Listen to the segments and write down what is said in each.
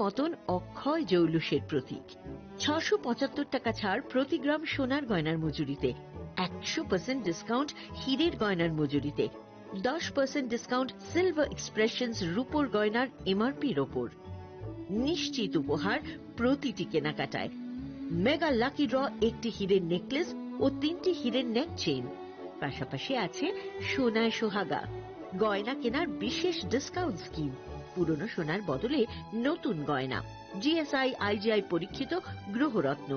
মতন অক্ষয় জৌলুসের প্রতীক। ৬৭৫ টাকা ছাড় প্রতি গ্রাম সোনার গয়নার মজুরিতে, ১০০% ডিসকাউন্ট হীরের গয়নার মজুরিতে, 10% ডিসকাউন্ট সিলভার এক্সপ্রেশনস রূপোর গয়নার এমআরপির ওপর। নিশ্চিত উপহার প্রতিটি কেনাকাটায়। মেগা লাকি ড্র একটি হীরের নেকলেস ও ৩টি হীরের নেক চেইন। পাশাপাশি আছে সোনায় সোহাগা, গয়না কেনার বিশেষ ডিসকাউন্ট স্কিম, পুরনো সোনার বদলে নতুন গয়না, জিএসআই আইজিআই পরীক্ষিত গ্রহরত্ন,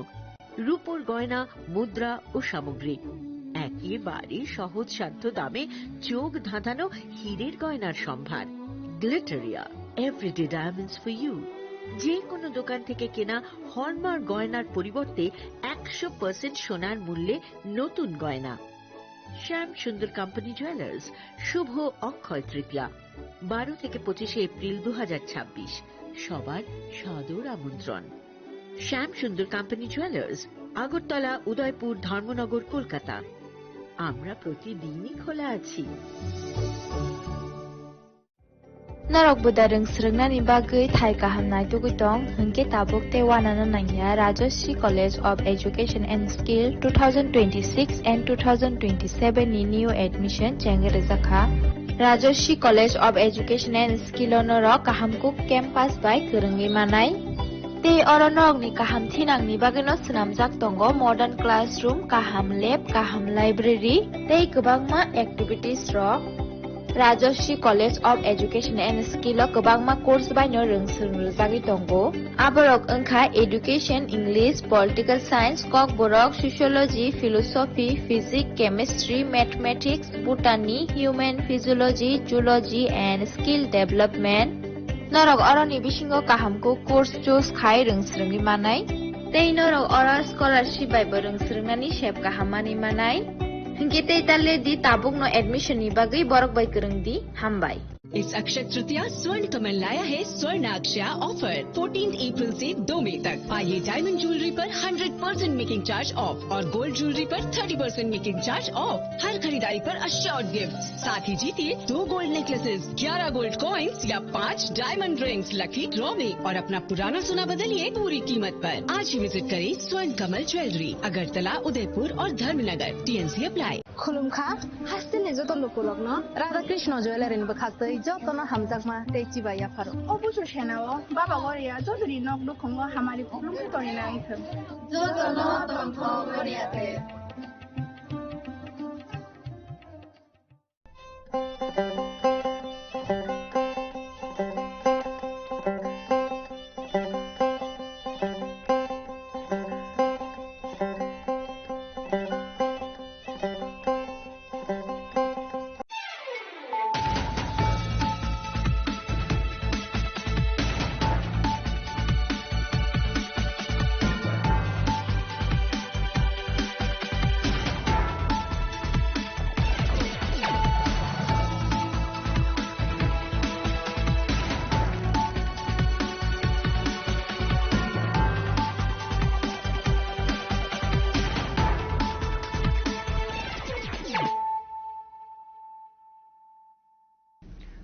রূপোর গয়না, মুদ্রা ও সামগ্রী, একেবারে সহজসাধ্য দামে চোখ ধাঁধানো হীরের গয়নার সম্ভার। Glitteria, everyday diamonds for you. যে কোনো দোকান থেকে কেনা হলমার্ক গয়নার পরিবর্তে ১০০% সোনার মূল্যে নতুন গয়না। শ্যাম সুন্দর কোম্পানি জুয়েলার্স, শুভ অক্ষয় তৃতীয়া, ১২ থেকে ২৫ এপ্রিল ২০২৬। সবার সাদর আমন্ত্রণ। শ্যাম সুন্দর কোম্পানি জুয়েলার্স, আগরতলা, উদয়পুর, ধর্মনগর, কলকাতা। আমরা প্রতিদিনই খোলা আছি। Narok budareng srengna ni bagai thai kahamnai tugitong hengke tabuk te wanana nangya Rajashri College of Education and Skill 2026 and 2027 ni new admission chengre zakha Rajashri College of Education and Skill onoro kahamkuk campus by kerenggi manai te oronok ni kaham thinang ni bagino snamjak tongo modern classroom, kaham lab, kaham library te kwbangma activities ro Rajashri College of Education and Skill o kwbangma course baino rongsrungjagui tongo. Aborok wngkha Education, English, Political Science, Kok Borok, Sociology, Philosophy, Physics, Chemistry, Mathematics, Botany, Human Physiology, Zoology and Skill Development. Norok oroni bisingo kahamko course choose khai rongsrungni manai. Tei norok ora scholarship bai bo rongsrungnani sep kahamani manai. Hingke talle di tabuk no admission ni bagai borok bai kereng di hambai. इस अक्षय तृतीया स्वर्ण कमल लाया है स्वर्ण अक्षया offer 14 अप्रैल से 2 मई तक। आइए diamond jewellery पर 100% making charge of और गोल्ड ज्वेलरी पर 30% मेकिंग चार्ज ऑफ। हर खरीदारी पर अश्योर्ड गिफ्ट, साथ ही जीतिए 2 गोल्ड नेकलेसेस, 11 गोल्ड कॉइन्स या 5 डायमंड रिंग्स लकी ड्रॉ में और अपना पुराना सोना बदलिए पूरी कीमत पर। आज ही विजिट करें स्वर्ण कमल ज्वेलरी, अगरतला, उदयपुर और धर्मनगर। TNC apply. खुलुमखा हास्तिने जतो लोकलक न राधा कृष्ण ज्वेलरी नि बखासै जतनो हामजाकमा तेची बाया फारो अबुसु सेनाव बाबा गरिया जदुरि नक दुखंग हमारी खुलुम तोरिना इथम जतनो तंथ गरियाते।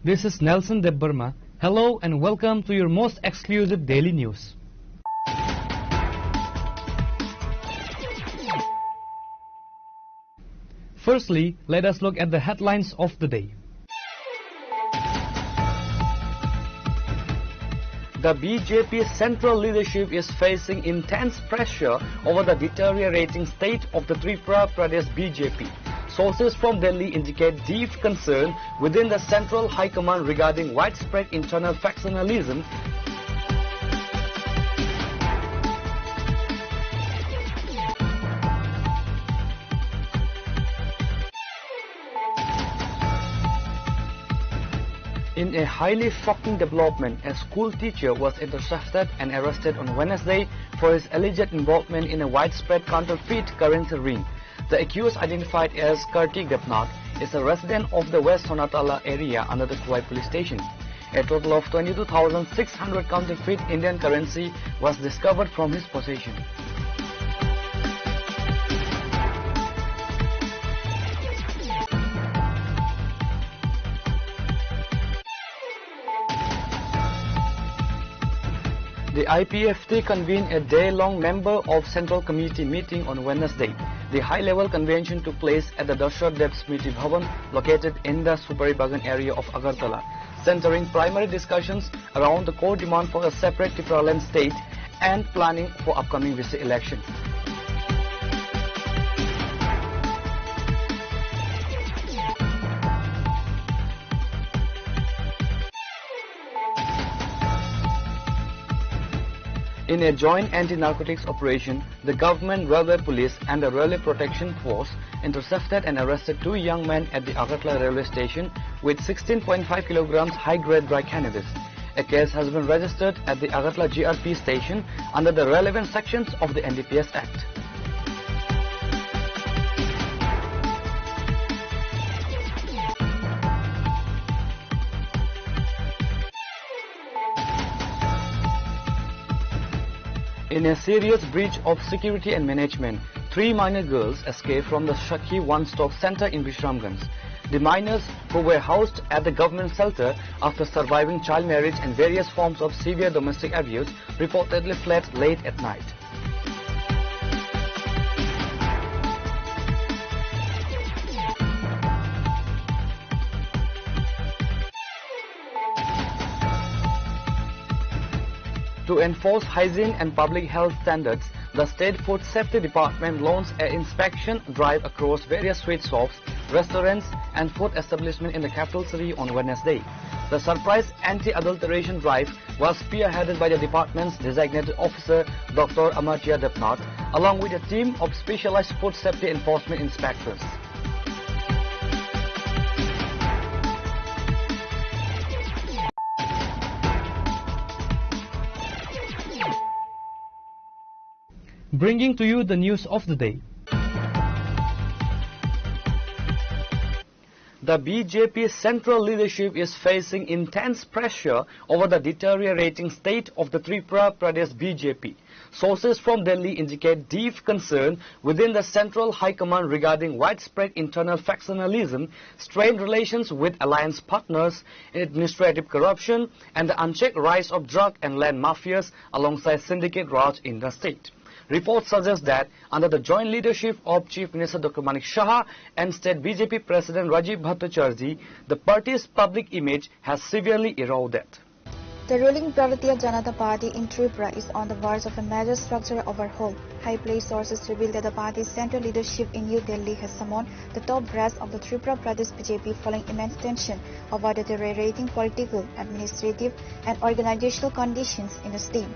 This is Nelson Debbarma. Hello and welcome to your most exclusive daily news. Firstly, let us look at the headlines of the day. The BJP central leadership is facing intense pressure over the deteriorating state of the Tripura Pradesh BJP. Sources from Delhi indicate deep concern within the Central High Command regarding widespread internal factionalism. In a highly shocking development, a school teacher was intercepted and arrested on Wednesday for his alleged involvement in a widespread counterfeit currency ring. The accused, identified as Kartik Debnath, is a resident of the West Sonatala area under the Kuwait police station. A total of 22,600 counterfeit Indian currency was discovered from his possession. The IPFT convened a day-long member of Central Committee meeting on Wednesday. The high-level convention took place at the Dashrath Dev Smriti Bhavan located in the Supari Bagan area of Agartala, centering primary discussions around the core demand for a separate Tripraland state and planning for upcoming VC election. In a joint anti-narcotics operation, the government, railway police and the railway protection force intercepted and arrested 2 young men at the Agartala railway station with 16.5 kilograms high-grade dry cannabis. A case has been registered at the Agartala GRP station under the relevant sections of the NDPS Act. In a serious breach of security and management, 3 minor girls escaped from the Shakhi One-Stop Center in Bishramganj. The minors, who were housed at the government shelter after surviving child marriage and various forms of severe domestic abuse, reportedly fled late at night. To enforce hygiene and public health standards, the State Food Safety Department launched an inspection drive across various sweet shops, restaurants and food establishments in the capital city on Wednesday. The surprise anti-adulteration drive was spearheaded by the department's designated officer, Dr. Amartya Depnath, along with a team of specialized food safety enforcement inspectors. Bringing to you the news of the day. The BJP central leadership is facing intense pressure over the deteriorating state of the Tripura Pradesh BJP. Sources from Delhi indicate deep concern within the Central High Command regarding widespread internal factionalism, strained relations with alliance partners, administrative corruption, and the unchecked rise of drug and land mafias alongside syndicate Raj in the state. Reports suggest that under the joint leadership of Chief Minister Dr. Manik Saha and State BJP President Rajiv Bhattacharjee, the party's public image has severely eroded. The ruling Bharatiya Janata Party in Tripura is on the verge of a major structural overhaul. High-placed sources reveal that the party's central leadership in New Delhi has summoned the top brass of the Tripura Pradesh BJP following immense tension over deteriorating political, administrative and organizational conditions in the state.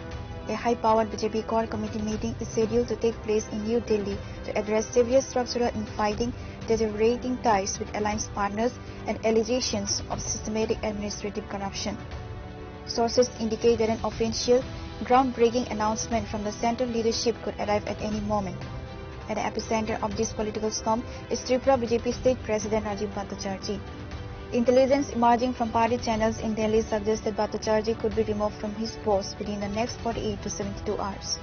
A high-powered BJP core committee meeting is scheduled to take place in New Delhi to address severe structural infighting, deteriorating ties with alliance partners, and allegations of systematic administrative corruption. Sources indicate that an official, groundbreaking announcement from the central leadership could arrive at any moment. At the epicenter of this political storm is Tripura BJP State President Rajiv Bhattacharjee. Intelligence emerging from party channels in Delhi suggests that Bhattacharjee could be removed from his post within the next 48 to 72 hours.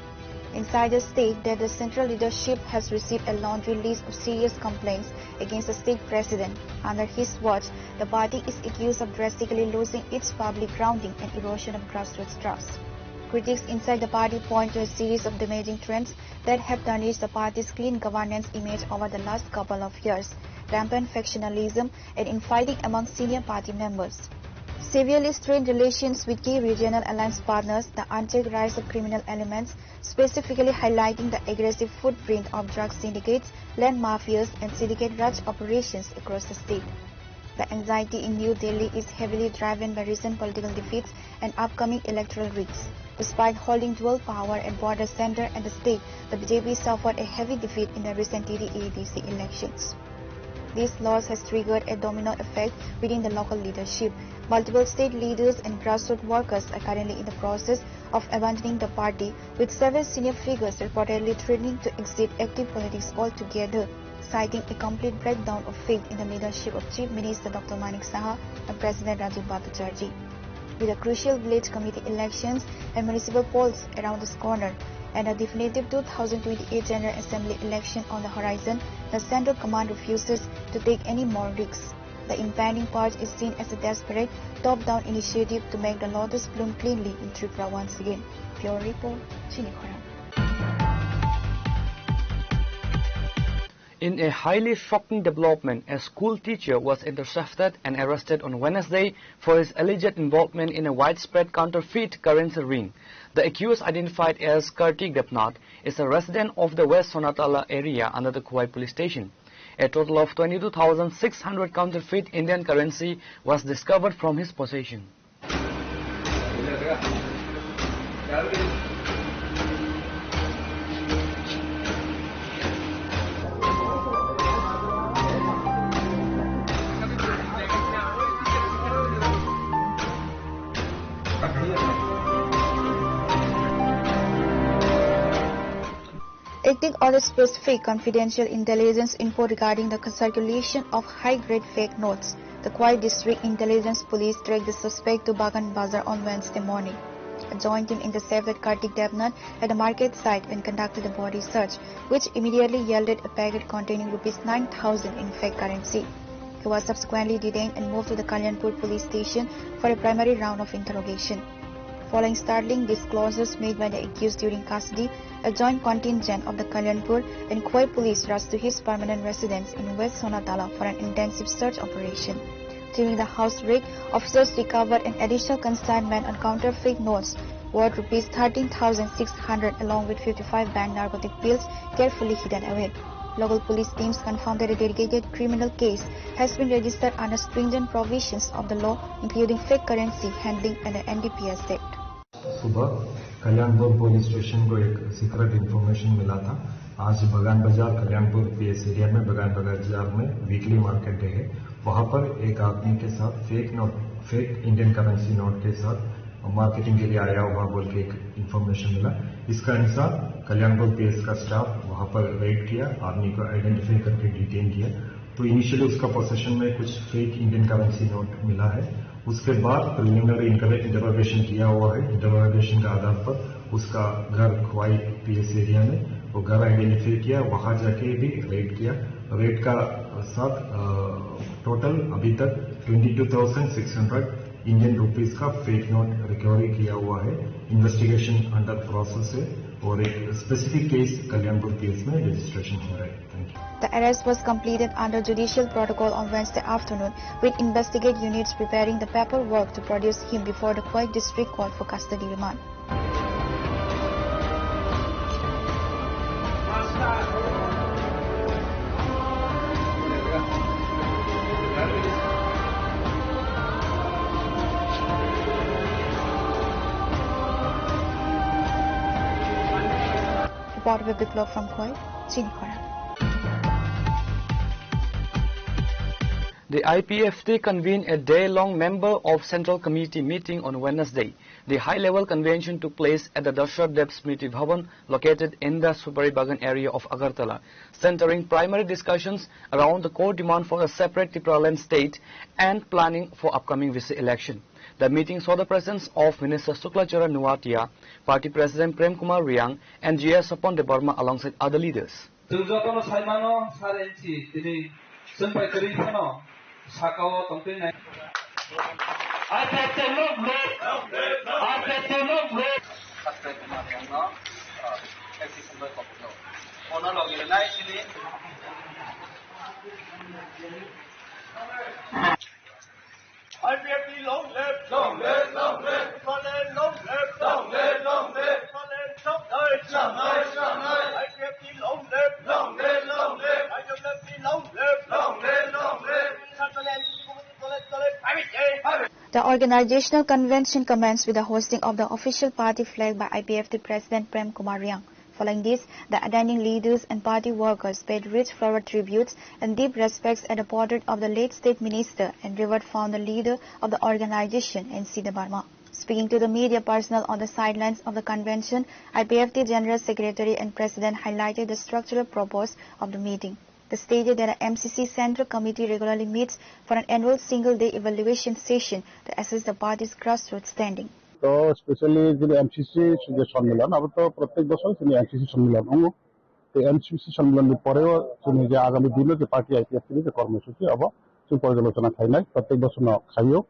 Insiders state that the central leadership has received a laundry list of serious complaints against the state president. Under his watch, the party is accused of drastically losing its public grounding and erosion of grassroots trust. Critics inside the party point to a series of damaging trends that have tarnished the party's clean governance image over the last couple of years. Rampant factionalism and infighting among senior party members. Severely strained relations with key regional alliance partners, the unchecked rise of criminal elements, specifically highlighting the aggressive footprint of drug syndicates, land mafias and syndicate Raj operations across the state. The anxiety in New Delhi is heavily driven by recent political defeats and upcoming electoral risks. Despite holding dual power at border center and the state, the BJP suffered a heavy defeat in the recent TD-ADC elections. This loss has triggered a domino effect within the local leadership. Multiple state leaders and grassroots workers are currently in the process of abandoning the party, with several senior figures reportedly threatening to exit active politics altogether, citing a complete breakdown of faith in the leadership of Chief Minister Dr. Manik Saha and President Rajiv Bhattacharjee. With the crucial village committee elections and municipal polls around the corner, and a definitive 2028 General Assembly election on the horizon, the Central Command refuses to take any more risks. The impending purge is seen as a desperate, top-down initiative to make the lotus bloom cleanly in Tripura once again. Pure report, Chini Khoram. In a highly shocking development, a school teacher was intercepted and arrested on Wednesday for his alleged involvement in a widespread counterfeit currency ring. The accused, identified as Kartik Debnath, is a resident of the West Sonatala area under the Kuwai police station. A total of 22,600 counterfeit Indian currency was discovered from his possession. Acting on the specific confidential intelligence info regarding the circulation of high-grade fake notes, the Kuwai District Intelligence Police tracked the suspect to Bagan Bazar on Wednesday morning. A joint team intercepted Kartik Debnath at the market site and conducted a body search, which immediately yielded a packet containing ₹9,000 in fake currency. He was subsequently detained and moved to the Kalyanpur police station for a primary round of interrogation. Following startling disclosures made by the accused during custody, a joint contingent of the Kalyanpur and Kuwai police rushed to his permanent residence in West Sonatala for an intensive search operation. During the house raid, officers recovered an additional consignment on counterfeit notes worth ₹13,600 along with 55 banned narcotic pills carefully hidden away. Local police teams confirmed that a dedicated criminal case has been registered under stringent provisions of the law, including fake currency handling and the NDPS Act. सुबह Kalyanpur police station को एक secret information मिला था। आज बगान बाजार Kalyanpur PS area में बगान बाजार में वीकली मार्केट डे है। वहां पर एक आदमी के साथ फेक इंडियन करेंसी नोट के साथ मार्केटिंग के लिए आया हुआ बोल के एक इंफॉर्मेशन मिला। इसका अनुसार कल्याणपुर पीएस का स्टाफ वहां पर रेड किया, आदमी को आइडेंटिफाई करके डिटेन किया। तो इनिशियली उसका पोसेशन में कुछ फेक इंडियन करेंसी नोट मिला है। उसके बाद प्रिलिमिनरी इंटरोगेशन किया हुआ है। इंटरोगेशन का आधार पर उसका घर खुवाई पीएस एरिया में वो घर आइडेंटिफाई किया, वहां जाके भी रेड किया। रेड का साथ टोटल अभी तक 22,600 इंडियन रुपीस का फेक नोट रिकवरी किया हुआ है। इन्वेस्टिगेशन अंडर प्रोसेस है और एक स्पेसिफिक केस कल्याणपुर पीएस में रजिस्ट्रेशन हो रहा है। Thank you. The arrest was completed under judicial protocol on Wednesday afternoon, with investigate units preparing the paperwork to produce him before the Kuwai District Court for custody remand. Report with Biplov from Kuwait, Chini Khoram. The IPFT convened a day-long member of Central Committee meeting on Wednesday. The high-level convention took place at the Dashrath Dev Smriti Bhavan located in the Supari Bagan area of Agartala, centering primary discussions around the core demand for a separate Tripuran state and planning for upcoming vice election. The meeting saw the presence of Minister Suklachara Nuatia, Party President Prem Kumar Riang and GS Sapon Debarma alongside other leaders. 사과와 동맹 IPFT long live, long live, long live, Scotland long live, long live, long live, Scotland Shanghai, Shanghai, Shanghai, IPFT long live, long live, long live, IPFT long live, long live, long live, Scotland, The organizational convention commenced with the hosting of the official party flag by IPFT President Prem Kumar Riang. Following this, the attending leaders and party workers paid rich flower tributes and deep respects at the portrait of the late State Minister and revered founder leader of the organization, N.C. Debarma. Speaking to the media personnel on the sidelines of the convention, IPFT General Secretary and President highlighted the structural purpose of the meeting. They stated that the MCC Central Committee regularly meets for an annual single-day evaluation session to assess the party's grassroots standing. तो specially जो MCC जो सम्मेलन अब तो प्रत्येक वर्ष जो MCC सम्मेलन हो तो एमसीसी सम्मेलन पर जो आगामी दिन जो पार्टी आईपीएफटी जो कर्मसूची अब সুপর্যালোচনা খাই নাই প্রত্যেক বছর খাইও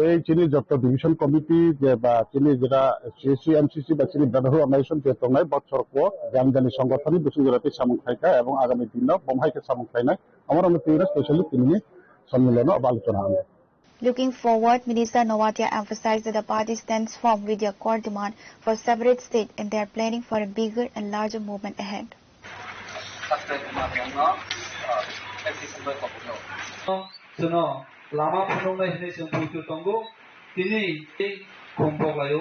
এই চিনি যত ডিভিশন কমিটি যে বা চিনি যেটা সিএসসি এমসিসি বা চিনি ব্রাদারহুড অর্গানাইজেশন যে তংনাই বছর কো জানজানি সংগঠনই বসুন্ধরাতে সামুং খাইকা এবং আগামী দিনও বমহাইকে সামুং খাইনাই আমার অনুপ্রিয় স্পেশালি তিনি সম্মেলন আলোচনা হবে। Looking forward, Minister Nowatia emphasized that the party stands firm with their core demand for separate state and they are planning for a bigger and larger movement ahead. Lama penunggai ini sembuh tunggu ini kumpul layu.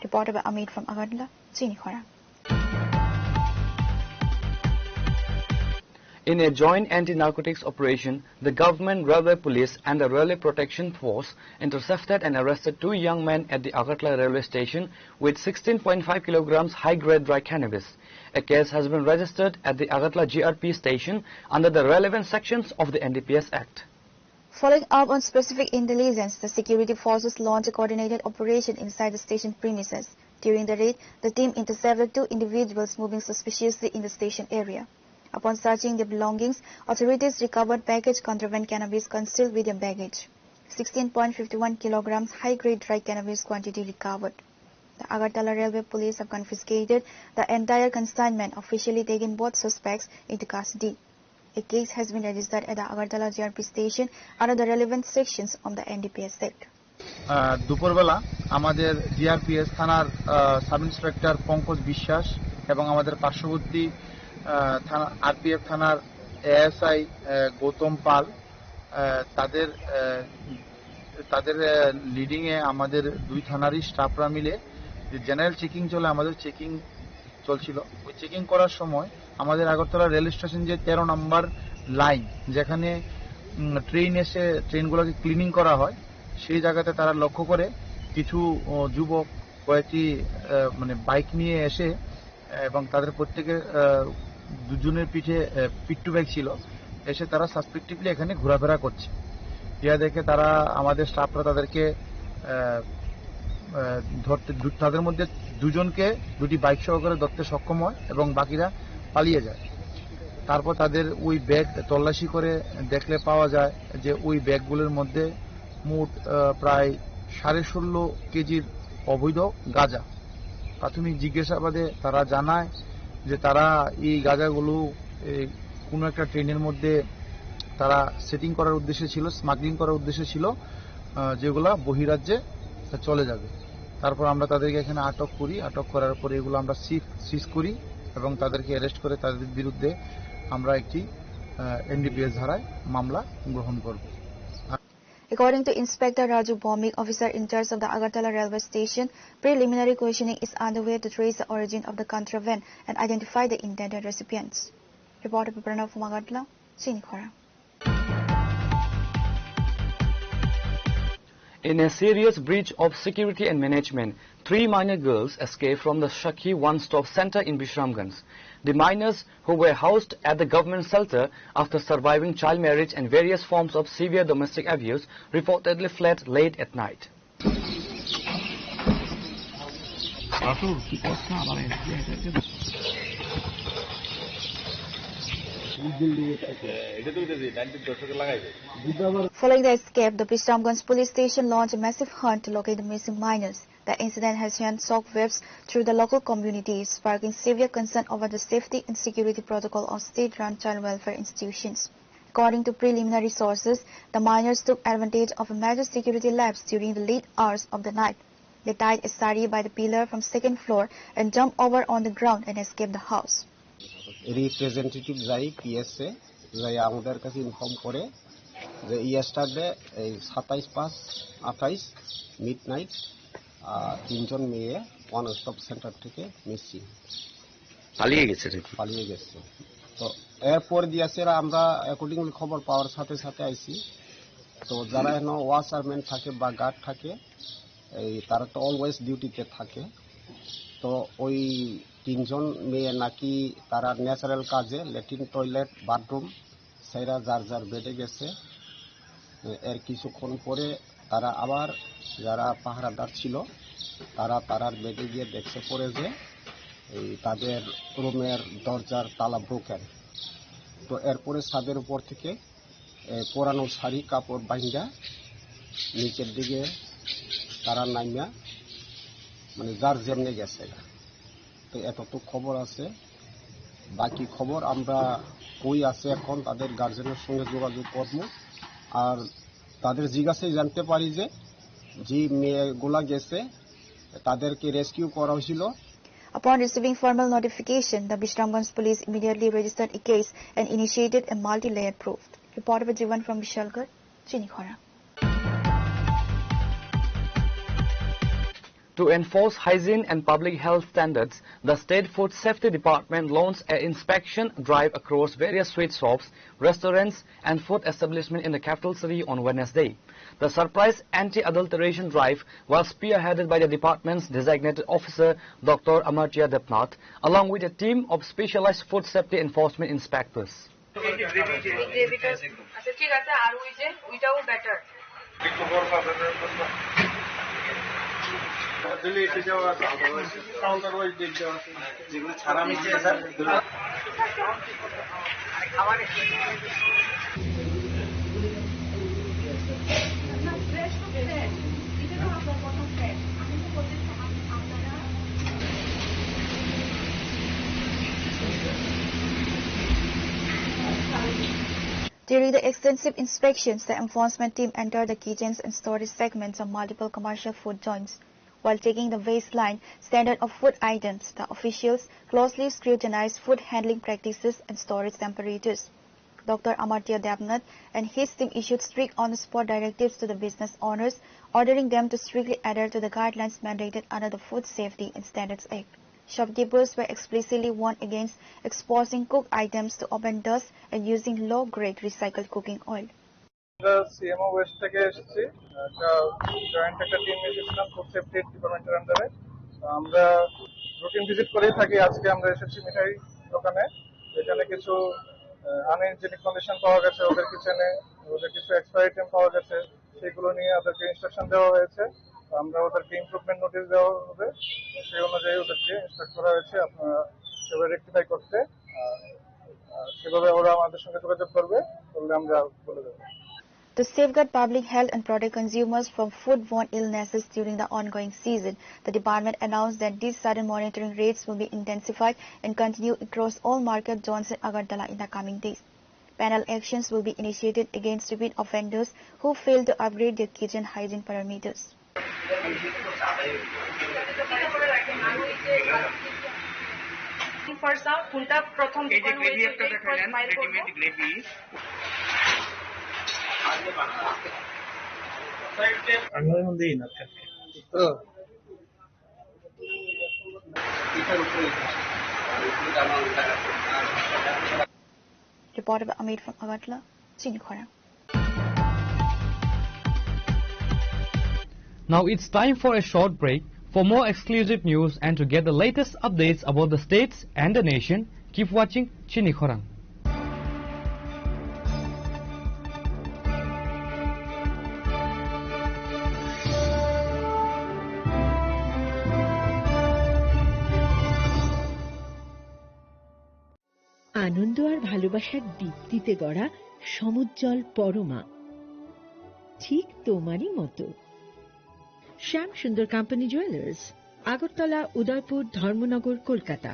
Reported by Amit from Agartala, Chinikhara. In a joint anti-narcotics operation, the government, railway police and the railway protection force intercepted and arrested 2 young men at the Agartala railway station with 16.5 kilograms high-grade dry cannabis. A case has been registered at the Agartala GRP station under the relevant sections of the NDPS Act. Following up on specific intelligence, the security forces launched a coordinated operation inside the station premises. During the raid, the team intercepted 2 individuals moving suspiciously in the station area. Upon searching their belongings, authorities recovered packaged contraband cannabis concealed with their baggage. 16.51 kilograms high-grade dry cannabis quantity recovered. The Agartala Railway Police have confiscated the entire consignment, officially taking both suspects into custody. A case has been registered at the Agartala GRP station under the relevant sections of the NDPS Act. দুপুরবেলা আমাদের GRPS থানার sub inspector Pankaj বিশ্বাস এবং আমাদের পার্শ্ববর্তী থানা RPF থানার ASI Gautam পাল তাদের লিডিং এ আমাদের 2 থানারই স্টাফরা মিলে যে জেনারেল চেকিং চলে আমাদের চেকিং চলছিল। ওই চেকিং করার সময় আমাদের আগরতলা রেল স্টেশন যে 13 নম্বর লাইন যেখানে ট্রেন এসে ট্রেনগুলোকে ক্লিনিং করা হয় সেই জায়গাতে তারা লক্ষ্য করে কিছু যুবক কয়েকটি মানে বাইক নিয়ে এসে এবং তাদের প্রত্যেকের 2 জনের পিঠে পিট্টু ব্যাগ ছিল এসে তারা সাসপেক্টিভলি এখানে ঘোরাফেরা করছে। ইয়া দেখে তারা আমাদের স্টাফরা তাদেরকে ধরতে তাদের মধ্যে 2 জনকে 2টি বাইক সহকারে ধরতে সক্ষম হয় এবং বাকিরা পালিয়ে যায়। তারপর তাদের ওই ব্যাগ তল্লাশি করে দেখলে পাওয়া যায় যে ওই ব্যাগগুলোর মধ্যে মোট প্রায় 16.5 কেজির অবৈধ গাঁজা। প্রাথমিক জিজ্ঞাসাবাদে তারা জানায় যে তারা এই গাঁজাগুলো কোনো একটা ট্রেনের মধ্যে তারা সেটিং করার উদ্দেশ্যে ছিল, স্মাগলিং করার উদ্দেশ্যে ছিল, যেগুলা বহিরাজ্যে চলে যাবে। তারপর আমরা তাদেরকে এখানে আটক করি। আটক করার পরে এগুলো আমরা সিজ করি এবং তাদেরকে অ্যারেস্ট করে তাদের বিরুদ্ধে আমরা একটি এনডিপিএস ধারায় মামলা গ্রহণ করব। According to Inspector Raju Bhomik, officer in charge of the Agartala railway station, preliminary questioning is underway to trace the origin of the contraband and identify the intended recipients. Reporter Pranav from Agartala, Chinikhara. In a serious breach of security and management, 3 minor girls escaped from the Shakhi one-stop center in Bishramganj. The minors, who were housed at the government shelter after surviving child marriage and various forms of severe domestic abuse, reportedly fled late at night. Following the escape, the Bishramganj police station launched a massive hunt to locate the missing minors. The incident has sent shockwaves through the local communities, sparking severe concern over the safety and security protocol of state-run child welfare institutions. According to preliminary sources, the minors took advantage of a major security lapse during the late hours of the night. They tied a sari by the pillar from 2nd floor and jumped over on the ground and escaped the house. Representative যাই পিএসএ যাই আমাদের কাছে inform করে যে yesterday এই 27/5/28 midnight 3 জন মেয়ে one stop centre থেকে missing পালিয়ে গেছে। তো এরপর দিয়েছে আমরা অ্যাকর্ডিংলি খবর পাওয়ার সাথে সাথে আইছি। তো যারা এখানে ওয়াচারম্যান থাকে বা গার্ড থাকে এই তারা তো অলওয়েজ ডিউটিতে থাকে। তো ওই 3 জন মেয়ে নাকি তারা ন্যাচারাল কাজে ল্যাট্রিন টয়লেট বাথরুম সেরা যার যার বেডে গেছে। এর কিছুক্ষণ পরে তারা আবার যারা পাহারাদার ছিল তারা তারার বেডে গিয়ে দেখছে পড়ে যে এই তাদের রুমের দরজার তালা ব্রোকেন। তো এরপরে ছাদের উপর থেকে পুরানো শাড়ি কাপড় বাইন্দা নিচের দিকে তারা নাইমা মানে যার যেমনে গেছে। তো এতটুকু খবর আছে, বাকি খবর আমরা কই আছে এখন তাদের গার্জেনের সঙ্গে যোগাযোগ করব। আর তাদের জিজ্ঞাসায় জানতে পারি যে মেয়েগুলা গেছে তাদেরকে রেস্কিউ করা হয়েছিল। Upon receiving formal notification, the Bishramganj police immediately registered a case and initiated a multi-layered probe. Reporter by Jivan from Vishalgarh, Chinikhora. To enforce hygiene and public health standards, the State Food Safety Department launched an inspection drive across various sweet shops, restaurants and food establishments in the capital city on Wednesday. The surprise anti-adulteration drive was spearheaded by the department's designated officer, Dr. Amartya Debnath, along with a team of specialized food safety enforcement inspectors. During the extensive inspections, the enforcement team entered the kitchens and storage segments of multiple commercial food joints. While taking the baseline standard of food items, the officials closely scrutinized food handling practices and storage temperatures. Dr. Amartya Debnath and his team issued strict on-the-spot directives to the business owners, ordering them to strictly adhere to the guidelines mandated under the Food Safety and Standards Act. Shopkeepers were explicitly warned against exposing cooked items to open dust and using low-grade recycled cooking oil. CMO West থেকে এসেছি, joint একটা team এসেছিলাম food safety ডিপার্টমেন্টের আন্ডারে। আমরা routine visit করেই থাকি। আজকে আমরা এসেছি মিঠাই দোকানে, এখানে কিছু আনহাইজেনিক কন্ডিশন পাওয়া গেছে ওদের কিচেনে, ওদের কিছু এক্সপায়ারি টাইম পাওয়া গেছে, সেগুলো নিয়ে ওদেরকে ইনস্ট্রাকশন দেওয়া হয়েছে। আমরা ওদেরকে ইমপ্রুভমেন্ট নোটিশ দেওয়া হবে, সেই অনুযায়ী ওদেরকে ইনস্ট্রাক্ট করা হয়েছে আপনারা সেভাবে রেকটিফাই করতে। সেভাবে ওরা আমাদের সঙ্গে যোগাযোগ করবে, করলে আমরা বলে দেবো। To safeguard public health and protect consumers from foodborne illnesses during the ongoing season, the department announced that these sudden monitoring raids will be intensified and continue across all market zones in Agartala in the coming days. Penal actions will be initiated against repeat offenders who fail to upgrade their kitchen hygiene parameters. Reporter by Amit from Agartala, Chinikhora. Now it's time for a short break. For more exclusive news and to get the latest updates about the states and the nation, keep watching Chinikhora. আনন্দ আর ভালোবাসার দীপ্তিতে গড়া সমুজ্জ্বল পরমা, ঠিক তোমারই মতো। শ্যাম সুন্দর company jewellers, Agartala, Udaipur, Dharmanagar, Kolkata.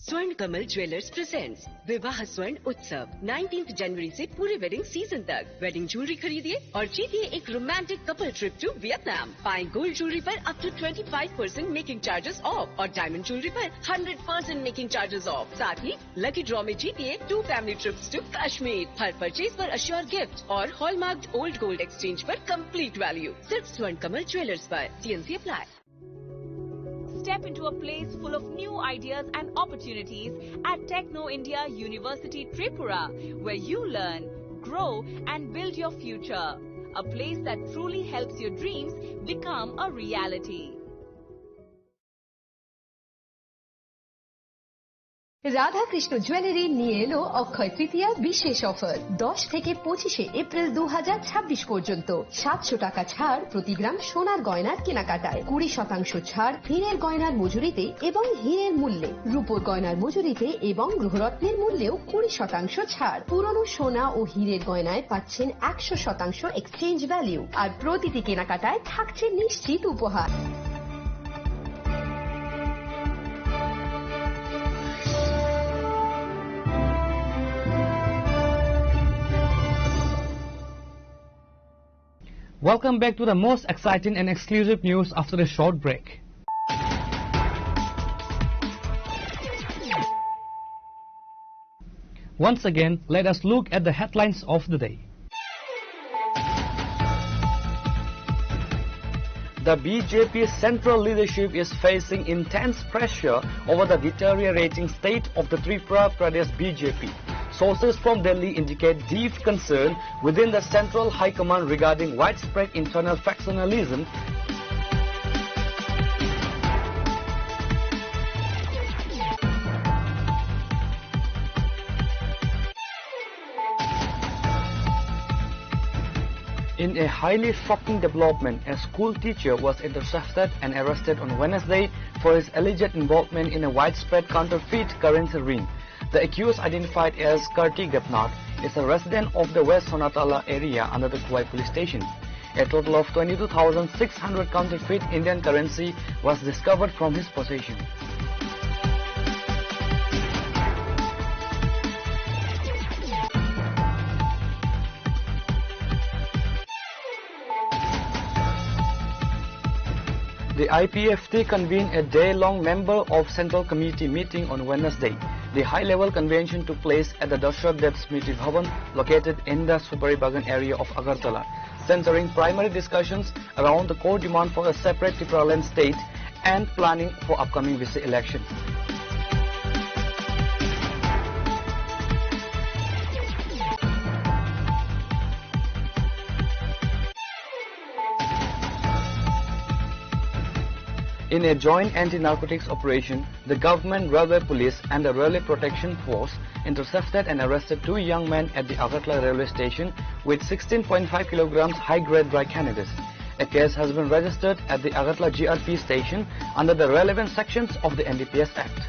स्वर्ण Kamal jewellers presents विवाह स्वर्ण उत्सव 19 जनवरी से पूरे वेडिंग सीजन तक। वेडिंग ज्वेलरी खरीदिए और जीतिए एक romantic couple trip to Vietnam. पाएं गोल्ड ज्वेलरी पर up to 25% making charges off और डायमंड ज्वेलरी पर 100% मेकिंग चार्जेस ऑफ। साथ ही लकी ड्रॉ में जीतिए 2 फैमिली ट्रिप्स टू कश्मीर। हर परचेज पर अश्योर गिफ्ट और हॉलमार्क्ड ओल्ड गोल्ड एक्सचेंज पर कंप्लीट वैल्यू। सिर्फ स्वर्ण कमल ज्वेलर्स पर। TNC apply. Step into a place full of new ideas and opportunities at Techno India University Tripura, where you learn, grow and build your future. A place that truly helps your dreams become a reality. Radhakrishna jewellery নিয়ে এলো অক্ষয় তৃতীয়া বিশেষ offer 10 থেকে 25 April 2026 পর্যন্ত 700 টাকা ছাড় প্রতি গ্রাম সোনার গয়নার কেনাকাটায় 20% ছাড় হীরের গয়নার মজুরিতে এবং হীরের মূল্যে রূপোর গয়নার মজুরিতে এবং গ্রহরত্নের মূল্যেও 20% ছাড় পুরনো সোনা ও হীরের গয়নায় পাচ্ছেন 100% এক্সচেঞ্জ ভ্যালু আর প্রতিটি কেনাকাটায় থাকছে নিশ্চিত উপহার। Welcome back to the most exciting and exclusive news after a short break. Once again, let us look at the headlines of the day. The BJP central leadership is facing intense pressure over the deteriorating state of the Tripura Pradesh BJP. Sources from Delhi indicate deep concern within the central high command regarding widespread internal factionalism. In a highly shocking development, a school teacher was intercepted and arrested on Wednesday for his alleged involvement in a widespread counterfeit currency ring. The accused, identified as Kartik Depnath, is a resident of the West Sonatala area under the Kuwai police station. A total of 22,600 counterfeit Indian currency was discovered from his possession. The IPFT convened a day-long member of Central Committee meeting on Wednesday. The high-level convention took place at the Dashrath Dev Smriti Bhavan located in the Suparibagan area of Agartala, centering primary discussions around the core demand for a separate Tripuraland state and planning for upcoming VC election. In a joint anti-narcotics operation, the government, railway police and the railway protection force intercepted and arrested 2 young men at the Agartala railway station with 16.5 kilograms high-grade dry cannabis. A case has been registered at the Agartala GRP station under the relevant sections of the NDPS Act.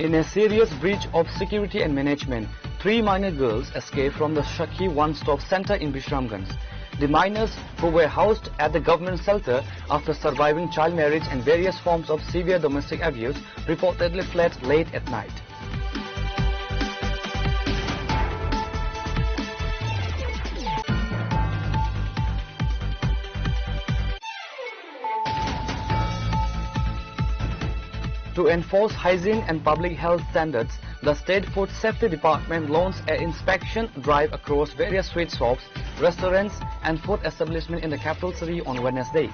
In a serious breach of security and management, 3 minor girls escaped from the Shakhi one-stop center in Bishramganj. The minors, who were housed at the government shelter after surviving child marriage and various forms of severe domestic abuse, reportedly fled late at night. To enforce hygiene and public health standards, the State Food Safety Department launched an inspection drive across various sweet shops, restaurants and food establishments in the capital city on Wednesday.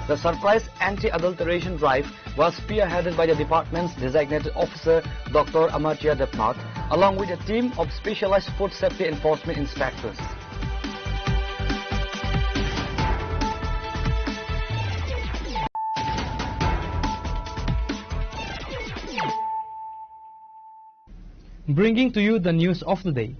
The surprise anti-adulteration drive was spearheaded by the department's designated officer, Dr. Amartya Depnath, along with a team of specialized food safety enforcement inspectors. Bringing to you the news of the day.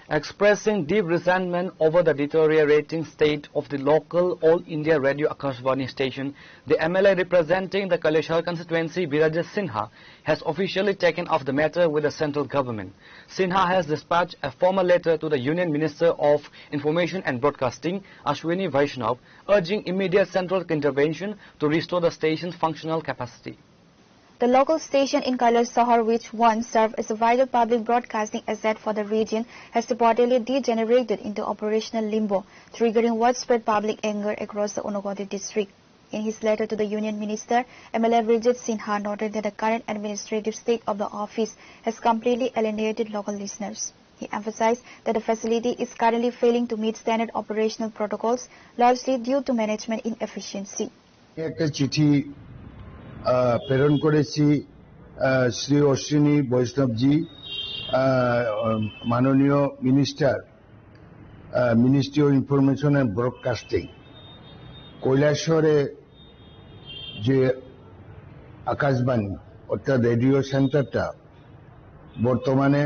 Expressing deep resentment over the deteriorating state of the local All India Radio Akashvani station, the MLA representing the Kaleshwar constituency, Birajesh Sinha, has officially taken up the matter with the central government. Sinha has dispatched a formal letter to the Union Minister of Information and Broadcasting, Ashwini Vaishnav, urging immediate central intervention to restore the station's functional capacity. The local station in Kailasahar, which once served as a vital public broadcasting asset for the region, has reportedly degenerated into operational limbo, triggering widespread public anger across the Unagodi district. In his letter to the Union Minister, MLA Birajesh Sinha noted that the current administrative state of the office has completely alienated local listeners. He emphasized that the facility is currently failing to meet standard operational protocols, largely due to management inefficiency. প্রেরণ করেছি শ্রী অশ্বিনী বৈষ্ণবজি, মাননীয় minister, ministry of information and broadcasting, কৈলাসহরে যে আকাশবাণী অর্থাৎ radio সেন্টারটা বর্তমানে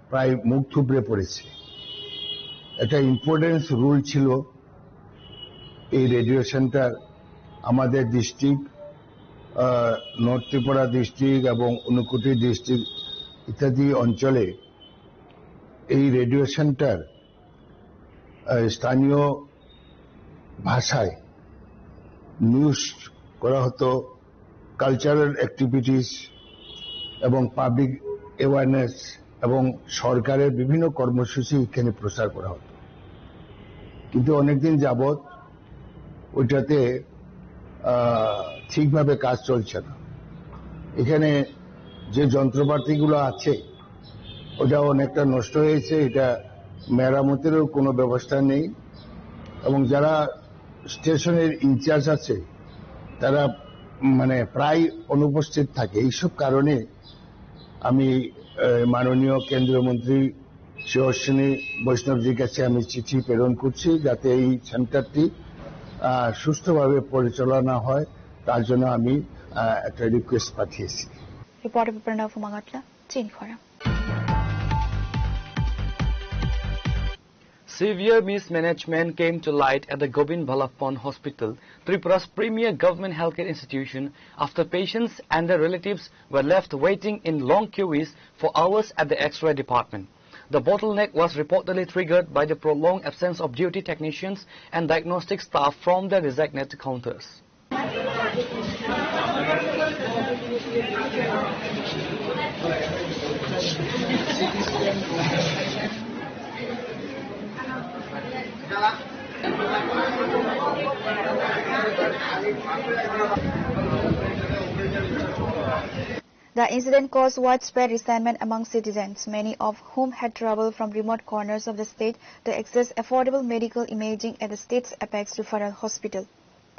প্রায় মুখ থুবড়ে পড়েছে। একটা ইম্পর্টেন্স রুল ছিল এই রেডিও সেন্টার আমাদের ডিস্ট্রিক্ট, নর্থ ত্রিপুরা ডিস্ট্রিক্ট এবং ঊনকোটি ডিস্ট্রিক্ট ইত্যাদি অঞ্চলে এই রেডিও সেন্টার স্থানীয় ভাষায় নিউজ করা হতো, কালচারাল অ্যাক্টিভিটিস এবং পাবলিক অ্যাওয়ারনেস এবং সরকারের বিভিন্ন কর্মসূচি এখানে প্রচার করা হতো। কিন্তু অনেকদিন যাবৎ ওইটাতে ঠিকভাবে কাজ চলছে না। এখানে যে যন্ত্রপাতিগুলো আছে ওটা অনেকটা নষ্ট হয়েছে, এটা মেরামতেরও কোনো ব্যবস্থা নেই এবং যারা স্টেশনের ইনচার্জ আছে তারা প্রায় অনুপস্থিত থাকে। এইসব কারণে আমি মাননীয় কেন্দ্রীয় মন্ত্রী শ্রী অশ্বিনী বৈষ্ণবজির কাছে আমি চিঠি প্রেরণ করছি যাতে এই সেন্টারটি সুষ্ঠুভাবে পরিচালনা হয়, তার জন্য আমি একটা রিকোয়েস্ট পাঠিয়েছি। Reporter Pranab Magatla, Chinikhara. Severe mismanagement came to light at the Gobind Ballabh Hospital, Tripura's premier government healthcare institution, after patients and their relatives were left waiting in long queues for hours at the X-ray department. The bottleneck was reportedly triggered by the prolonged absence of duty technicians and diagnostic staff from their designated counters. The incident caused widespread resentment among citizens, many of whom had traveled from remote corners of the state to access affordable medical imaging at the state's apex referral hospital.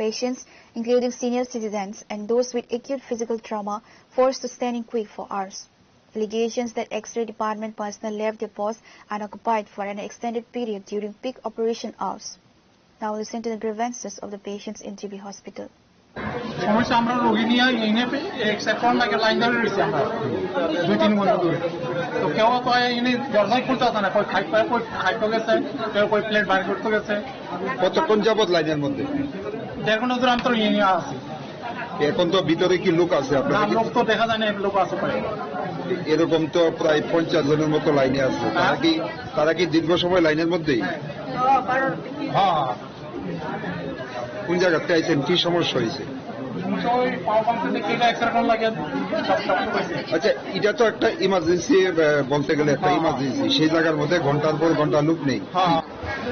Patients, including senior citizens and those with acute physical trauma, forced to stand in queue for hours. Allegations that X-ray department personnel left their posts unoccupied for an extended period during peak operation hours. Now listen to the grievances of the patients in GB Hospital. সমস্যা আমরা রোগী নিয়ে এনে এক্সেপ্টন লাগে line ধরে রয়েছি আমরা 2-3 ঘন্টা ধরে। তো কেউ তো এনে দরজায় খুলতে আসে না, কই খাইতে গেছে, কেউ কই প্লেট বাইর করতে গেছে। কতক্ষণ যাবত লাইনের মধ্যে? 1.5 ঘন্টা ধরে আমরা নিয়ে আসি। এখন তো ভিতরে কি লোক আছে আপনার? লোক তো দেখা যায় না, লোক আছে প্রায়। এরকম তো প্রায় 50 জনের মতো লাইনে আছে। তারা কি দীর্ঘ সময় লাইনের মধ্যেই? হ্যাঁ। কোন জায়গাতে আইছেন, কি সমস্যা হয়েছে? আচ্ছা, এটা তো একটা ইমার্জেন্সি, বলতে গেলে একটা ইমার্জেন্সি। সেই জায়গার মধ্যে ঘন্টার পর ঘন্টা লোক নেই।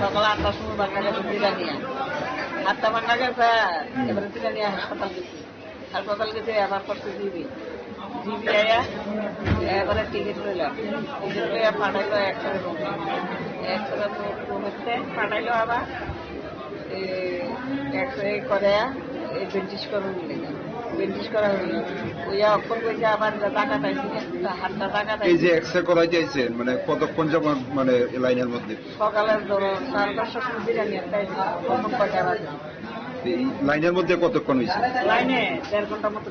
সকাল 8টার সময় বাচ্চা গেছে তিরানিয়া, 8টা বাচ্চা গেছে, এবারে তিরানিয়া হাসপাতাল গেছে, আবার করতে জিবি আয়া, এবারে টিকিট লইলাম, টিকিট লইয়া পাঠাইলো এক্সরে রুমেতে, পাঠাইলো আবার এক্সরে করে বেন্টিস করুন, বেন্টিস করা হইল। ওইয়া অক্ষর কইছে আবার টাকা পাইছি, হাতটা টাকা পাইছি। এই যে এক্সরে করাই যাইছেন, মানে কতক্ষণ যাবেন মানে লাইনের মধ্যে? সকালের ধরো 10:30 সময় বিরিয়ানি প্রথম কয়টা বাজে। লাইনের মধ্যে কতক্ষণ হয়েছে? লাইনে 1.5 ঘন্টা মতো।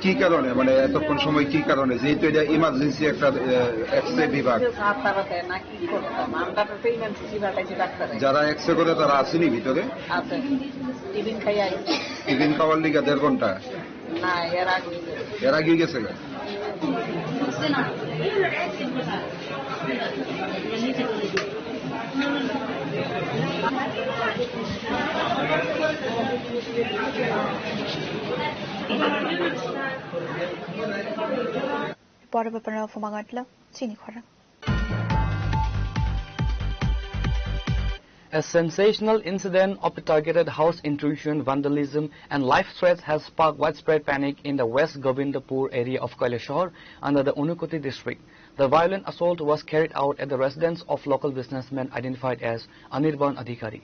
কি কারণে, মানে এতক্ষণ সময় কি কারণে? যেহেতু এটা ইমার্জেন্সি একটা এক্সরে বিভাগ, যারা এক্সরে করে তারা আসেনি ভিতরে? টিফিন খাওয়ার লিগা 1.5 ঘন্টা? না, এর আগে গেছে। Reporter Pranav Magatla, Chinikhara. A sensational incident of a targeted house intrusion, vandalism and life threats has sparked widespread panic in the West Govindpur area of Kailashahar under the Unukoti district. The violent assault was carried out at the residence of local businessmen identified as Anirban Adhikari.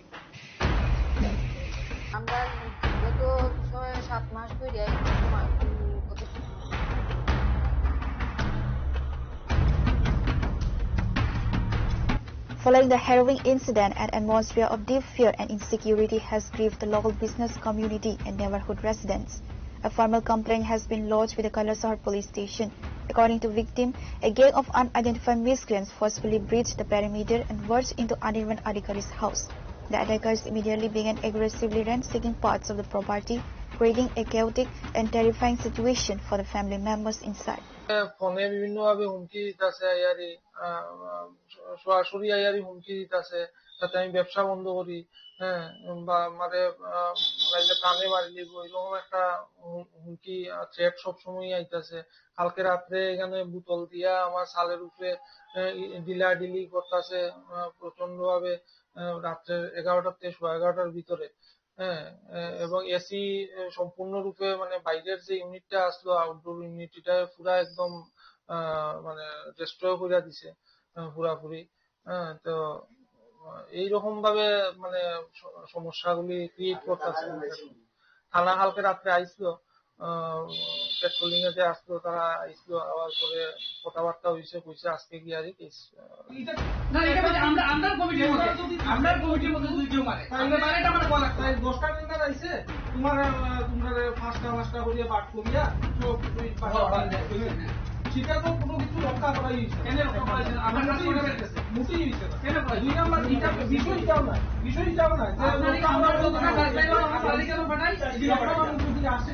Following the harrowing incident, an atmosphere of deep fear and insecurity has gripped the local business community and neighborhood residents. A formal complaint has been lodged with the Kailasahar police station. According to victim, a gang of unidentified miscreants forcefully breached the perimeter and burst into Anirban Adhikari's house. The attackers immediately began aggressively ransacking parts of the property, creating a chaotic and terrifying situation for the family members inside. ফোনে বিভিন্নভাবে হুমকি দিতেছে আইয়ারি সরাসরি আইয়ারি হুমকি দিতেছে যাতে আমি ব্যবসা বন্ধ করি, হ্যাঁ, বা আমারে কানে মারি দিব, এরকম একটা হুমকি থ্রেট সবসময় আইতেছে। কালকে রাত্রে এখানে বোতল দিয়া আমার সালের উপরে ডিলাডিলি করতেছে প্রচন্ড ভাবে, রাত্রে 11টা থেকে 11:30টার ভিতরে, হ্যাঁ, এবং এসি সম্পূর্ণরূপে মানে বাইরের যে ইউনিটটা আসলো আউটডোর ইউনিট, এটা পুরা একদম মানে ডিস্ট্রয় করে দিছে পুরাপুরি। হ্যাঁ, তো এইরকম ভাবে মানে সমস্যাগুলি ক্রিয়েট করতেছে। থানা কালকে রাত্রে আইসলো, পেট্রোলিং এ যে আসলো তারা আইসলো, আবার করে কথাবার্তা হয়েছে, কইছে আজকে কি আর কেস আমরা কমিটির মধ্যে দুই কেউ মারে এটা আমার বলা 10টা টেন্ডার আইছে, তোমার 5টা করিয়া বাট করিয়া সব সেটা তো কোনো কিছু রক্ষা করাই হয়েছে। কেন রক্ষা করা হয়েছে? আমরা মুটেই হয়েছে না। কেন করা? 2 নাম্বার এটা বিষয় যাও না আমরা কেন পাঠাই যদি আসে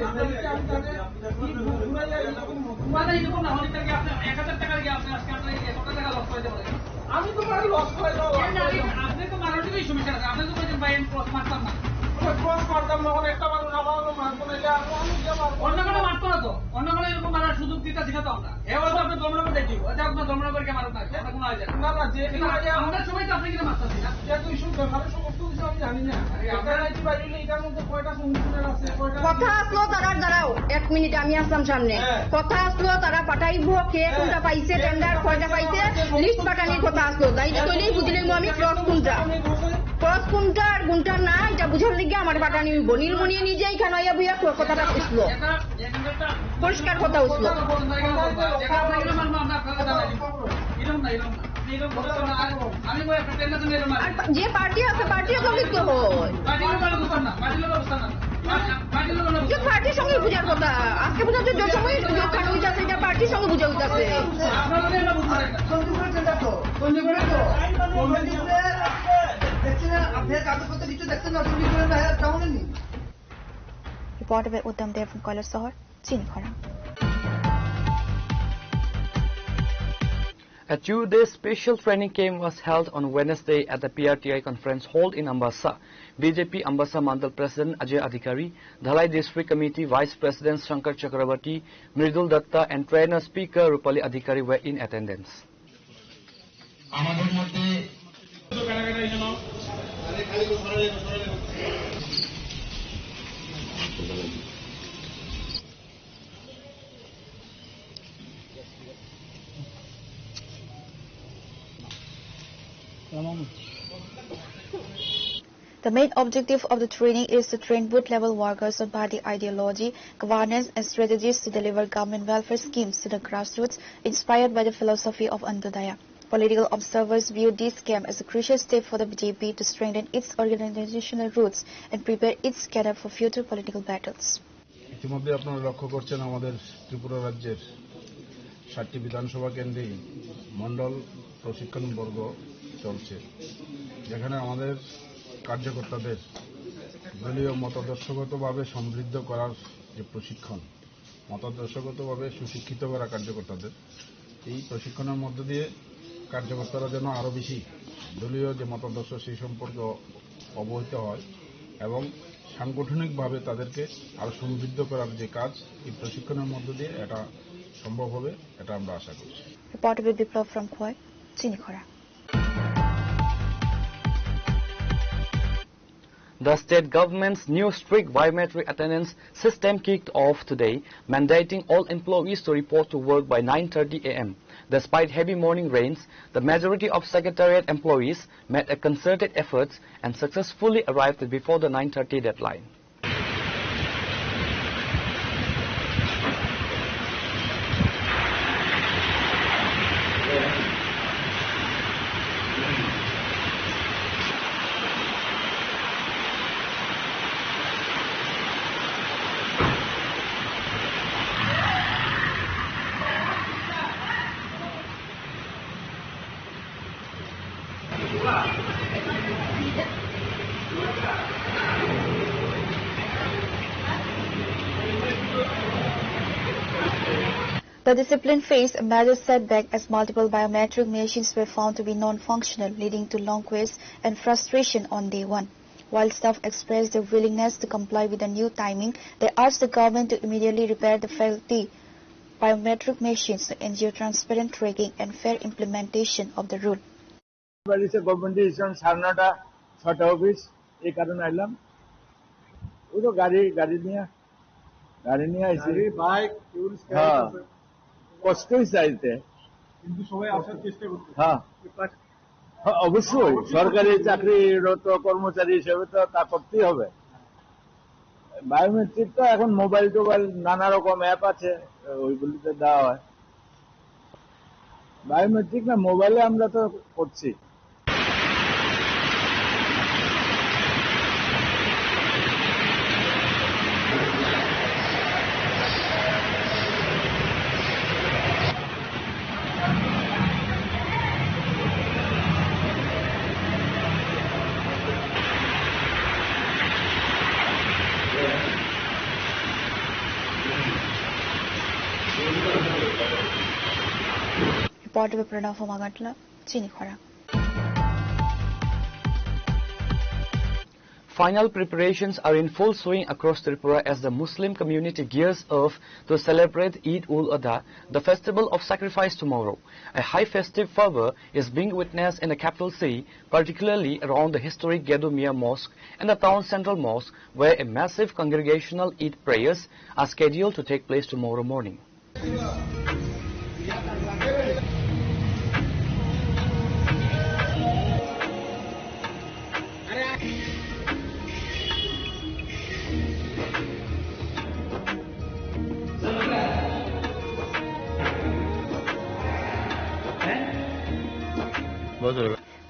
আমি তো লস করে দেবো। আপনি তো মানুষেরই সমস্যা আছে, আপনি তো বলছেন ভাই আমি ক্রস মারতাম না, ক্রস মারতাম না, একটা মানুষ আমার মারবো না, এটা অন্য কোনো মারতো না, তো অন্য কোনো এরকম মারার সুযোগ দিতে শিখাতো আমরা। এবার তো আপনি দমনগর দেখি, আপনার দমনগর কে মারত না, আপনার কোনো আয়োজন না না, যে আমরা সবাই তো আপনি কিনা মারতাছি না, এত ইস্যু ব্যাপারে সমস্ত কিছু আমি জানি না। এটার মধ্যে কয়টা সংশোধন আছে, কথা আসলো তারা দাঁড়াও 1 মিনিট, আমি আসলাম সামনে। কথা আসলো তারা পাঠাইব, কে কোনটা পাইছে টেন্ডার কয়টা পাইছে লিস্ট পাঠানির কথা আসলো, তাই তৈলেই বুঝলে আমি ক্রস কোনটা আর কোনটা না এটা বুঝার লিগে আমার পাঠানি হইব। নীলমণি নিজেই খানাইয়া বুঝা কথাটা উঠলো, পরিষ্কার কথা উঠলো। যে পার্টি আছে পার্টিও কমপ্লিট করবো, পার্টির সঙ্গে বুঝার কথা। আজকে বুঝাচ্ছে যে সময় খান হইতেছে এটা পার্টির সঙ্গে বুঝা হইতেছে। Reported by Uttam Dev from Kailasahar, Chinikhara. A 2-day special training camp was held on Wednesday at the PRTI conference hall in Ambassa. BJP Ambassa Mandal President Ajay Adhikari, Dhalai District Committee Vice President Shankar Chakrabarti, Mridul Datta and trainer Speaker Rupali Adhikari were in attendance. The main objective of the training is to train booth-level workers on party ideology, governance and strategies to deliver government welfare schemes to the grassroots, inspired by the philosophy of Antyodaya. Political observers view this camp as a crucial step for the BJP to strengthen its organizational roots and prepare its cadre for future political battles. ইতিমধ্যে আপনারা লক্ষ্য করছেন আমাদের ত্রিপুরা রাজ্যের 7টি বিধানসভা কেন্দ্রে মণ্ডল প্রশিক্ষণ বর্গ চলছে, যেখানে আমাদের কার্যকর্তাদের দলীয় মতাদর্শগতভাবে সমৃদ্ধ করার যে প্রশিক্ষণ, মতাদর্শগতভাবে সুশিক্ষিত করা কার্যকর্তাদের, এই প্রশিক্ষণের মধ্য দিয়ে কার্যকর্তারা যেন আরও বেশি দলীয় যে মতাদর্শ সেই সম্পর্কে অবহিত হয় এবং সাংগঠনিকভাবে তাদেরকে আরও সমৃদ্ধ করার যে কাজ এই প্রশিক্ষণের মধ্য দিয়ে এটা সম্ভব হবে, এটা আমরা আশা করছি। Reported by Biplav from Khoi, Chinikhara. The state government's new strict biometric attendance system kicked off today, mandating all employees to report to work by 9:30 a.m. Despite heavy morning rains, the majority of Secretariat employees made a concerted effort and successfully arrived before the 9:30 deadline. The discipline faced a major setback as multiple biometric machines were found to be non-functional, leading to long waits and frustration on day one. While staff expressed their willingness to comply with the new timing, they asked the government to immediately repair the faulty biometric machines to ensure transparent tracking and fair implementation of the rule. Government decision 9:30 6টা office এই কারণে আইলাম ওই তো গাড়ি নিয়ে আইছি bike হ্যাঁ কষ্টই চাইতে কিন্তু সবাই আসার চেষ্টা করছে হ্যাঁ অবশ্যই সরকারি চাকরিরত কর্মচারী হিসেবে তো তা করতেই হবে বায়োমেট্রিক তো এখন মোবাইল টোবাইল নানা রকম অ্যাপ আছে ওইগুলিতে দেওয়া হয় বায়োমেট্রিক না মোবাইলে আমরা তো করছি Reported by Pranav Magatla, Chinikhara. Final preparations are in full swing across Tripura as the Muslim community gears up to celebrate Eid-ul-Adha, the festival of sacrifice tomorrow. A high festive fervor is being witnessed in the capital city, particularly around the historic Gedo Mia Mosque and the town central mosque, where a massive congregational Eid prayers are scheduled to take place tomorrow morning.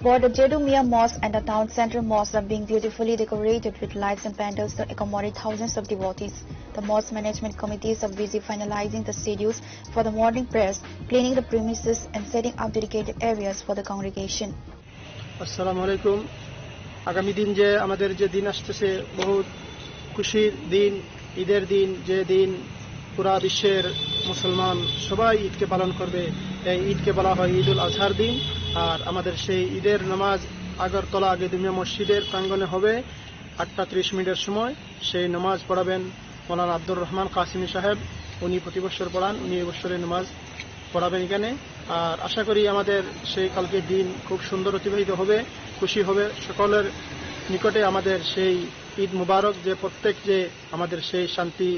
Both the Gedo Mia Mosque and the town central mosque are being beautifully decorated with lights and pandals to accommodate thousands of devotees. The mosque management committees are busy finalizing the schedules for the morning prayers, cleaning the premises and setting up dedicated areas for the congregation. Assalamu alaikum. আগামী দিন যে আমাদের যে দিন আসছে বহুত খুশির দিন ঈদের দিন যে দিন পুরা বিশ্বের মুসলমান সবাই ঈদকে পালন করবে এই ঈদকে বলা হয় ঈদুল আজহার দিন আর আমাদের সেই ঈদের নামাজ আগরতলা গেদুমিয়া মসজিদের প্রাঙ্গণে হবে 8:30 সময় সেই নামাজ পড়াবেন মাওলানা আব্দুর রহমান কাসিমি সাহেব উনি প্রতি বছর পড়ান উনি এই বছরের নামাজ পড়াবেন এখানে আর আশা করি আমাদের সেই কালকের দিন খুব সুন্দর অতিবাহিত হবে খুশি হবে সকলের নিকটে আমাদের সেই ঈদ মুবারক যে প্রত্যেক যে আমাদের সেই শান্তি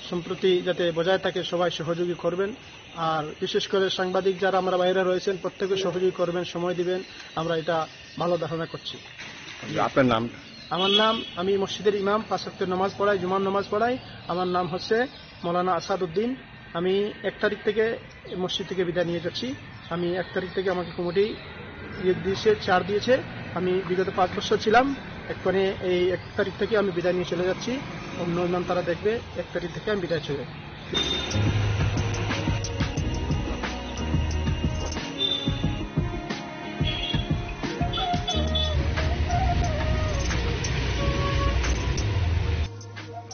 সম্প্রতি যাতে বজায় থাকে সবাই সহযোগী করবেন আর বিশেষ করে সাংবাদিক যারা আমরা বাইরে রয়েছেন প্রত্যেকে সহযোগী করবেন সময় দিবেন আমরা এটা ভালো ধারণা করছি আপনার নাম আমার নাম আমি মসজিদের ইমাম 5 ওয়াক্তের নামাজ পড়াই জুমার নামাজ পড়াই আমার নাম হচ্ছে মাওলানা আসাদউদ্দিন আমি 1 তারিখ থেকে মসজিদ থেকে বিদায় নিয়ে যাচ্ছি আমি 1 তারিখ থেকে আমাকে কমিটি দিয়েছে 4 দিয়েছে আমি বিগত 5 বছর ছিলাম এখন এই 1 তারিখ থেকে আমি বিদায় নিয়ে চলে যাচ্ছি অন্য নাম তারা দেখবে 1 তারিখ থেকে আমি বিদায় চলে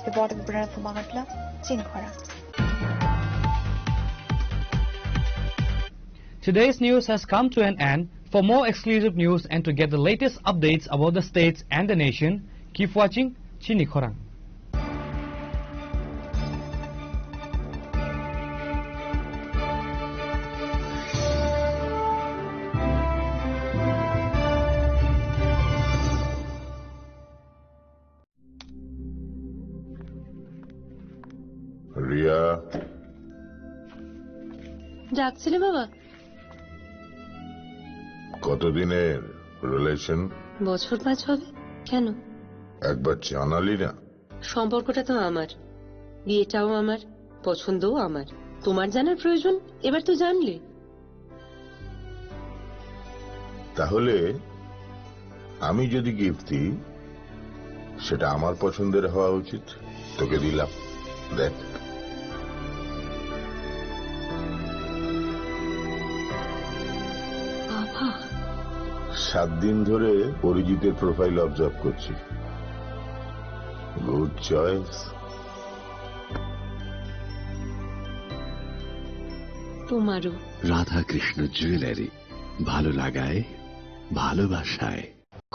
Reported by Pranav Magatla, Chinikhara. Today's news has come to an end. For more exclusive news and to get the latest updates about the states and the nation, keep watching Chinikhara. Riya ডাকছিলে বাবা কতদিনের relation বছর 5 হবে কেন একবার জানালি না সম্পর্কটা তো আমার বিয়েটাও আমার পছন্দও আমার তোমার জানার প্রয়োজন এবার তো জানলে তাহলে আমি যদি গিফট দিই সেটা আমার পছন্দের হওয়া উচিত তোকে দিলাম দেখ 7 দিন ধরে অরিজিতের প্রোফাইল অবজার্ভ করছি। Good choice. তোমারও। রাধা কৃষ্ণ জুয়েলারি, ভালো লাগায় ভালোবাসায়।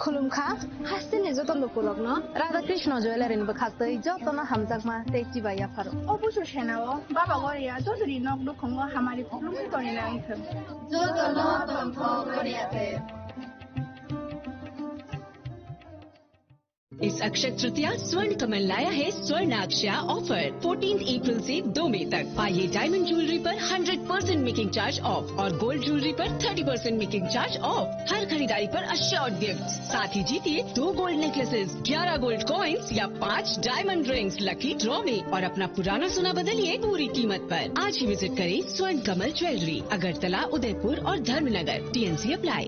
खुलुमखा हासिने जतन उपलग्न राधा कृष्ण ज्वेलारि निबो खास्तै जतन हामजाकमा तेक्ति बाया फारो अबुसो सेनाओ बाबा गरिया जजरी नगदो खंगो हामारि खुलुमखि तरिना आंखो जतन तंथ गरियाते। इस अक्षय तृतीया स्वर्ण कमल लाया है स्वर्णाक्षया ऑफर 14 अप्रैल से 2 मई तक। पाइए डायमंड ज्वेलरी पर 100% मेकिंग चार्ज ऑफ और गोल्ड ज्वेलरी पर 30% मेकिंग चार्ज ऑफ। हर खरीदारी पर अश्योर्ड गिफ्ट, साथ ही जीतिए 2 गोल्ड नेकलेसेस, 11 गोल्ड कॉइन्स या 5 डायमंड रिंग्स लकी ड्रॉ में और अपना पुराना सोना बदलिए पूरी कीमत पर। आज ही विजिट करें स्वर्ण कमल ज्वेलरी, अगरतला, उदयपुर और धर्मनगर। TNC apply.